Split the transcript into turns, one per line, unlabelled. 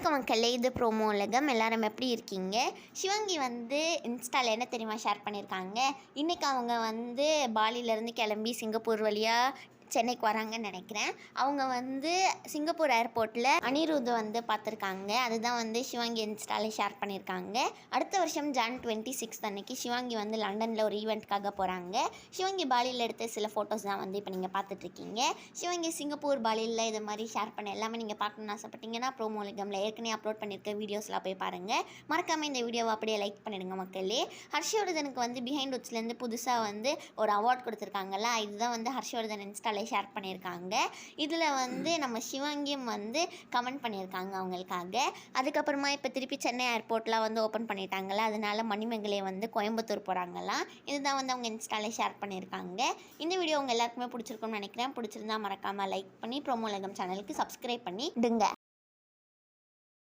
வணக்கம் மக்களே, இது ப்ரோமோ உலகம். எல்லாரும் எப்படி இருக்கீங்க? சிவங்கி வந்து இன்ஸ்டாவில் என்ன தெரியுமா ஷேர் பண்ணியிருக்காங்க? இன்றைக்கி அவங்க வந்து பாலியிலேருந்து கிளம்பி சிங்கப்பூர் வழியாக சென்னைக்கு வராங்கன்னு நினைக்கிறேன். அவங்க வந்து சிங்கப்பூர் ஏர்போர்ட்டில் அனிருத்தை வந்து பார்த்துருக்காங்க. அதுதான் வந்து சிவங்கி இன்ஸ்டாவில் ஷேர் பண்ணியிருக்காங்க. அடுத்த வருஷம் ஜான் 26 அன்னைக்கு சிவங்கி வந்து லண்டனில் ஒரு ஈவெண்ட்காக போகிறாங்க. சிவங்கி பாலியில் எடுத்த சில ஃபோட்டோஸ் தான் வந்து இப்போ நீங்கள் பார்த்துட்ருக்கீங்க. சிவங்கி சிங்கப்பூர் பாலியில் இது மாதிரி ஷேர் பண்ண எல்லாமே நீங்கள் பார்க்கணுன்னு ஆசைப்பட்டீங்கன்னா ப்ரோமோ உலகம்ல ஏற்கனவே அப்லோட் பண்ணியிருக்க வீடியோஸ்லாம் போய் பாருங்கள். மறக்காமல் இந்த வீடியோவை அப்படியே லைக் பண்ணிடுங்க மக்களே. ஹர்ஷவர்தனுக்கு வந்து பிஹைண்ட் உட்ஸ்லேருந்து புதுசாக வந்து ஒரு அவார்ட் கொடுத்துருக்காங்கல்ல, இதுதான் வந்து ஹர்ஷவர்தன் இன்ஸ்டாவில் ஷேர் பண்ணியிருக்காங்க. இதில் வந்து நம்ம சிவங்கியும் வந்து கமெண்ட் பண்ணியிருக்காங்க அவங்களுக்காக. அதுக்கப்புறமா இப்போ திருப்பி சென்னை ஏர்போர்ட்லாம் வந்து ஓப்பன் பண்ணிட்டாங்களா, அதனால மணிமேகலை வந்து கோயம்புத்தூர் போகிறாங்களாம். இதுதான் வந்து அவங்க இன்ஸ்டாவில் ஷேர் பண்ணியிருக்காங்க. இந்த வீடியோ உங்கள் எல்லாருக்குமே பிடிச்சிருக்கும்னு நினைக்கிறேன். பிடிச்சிருந்தா மறக்காமல் லைக் பண்ணி ப்ரோமோ உலகம் சேனலுக்கு சப்ஸ்கிரைப் பண்ணிடுங்க.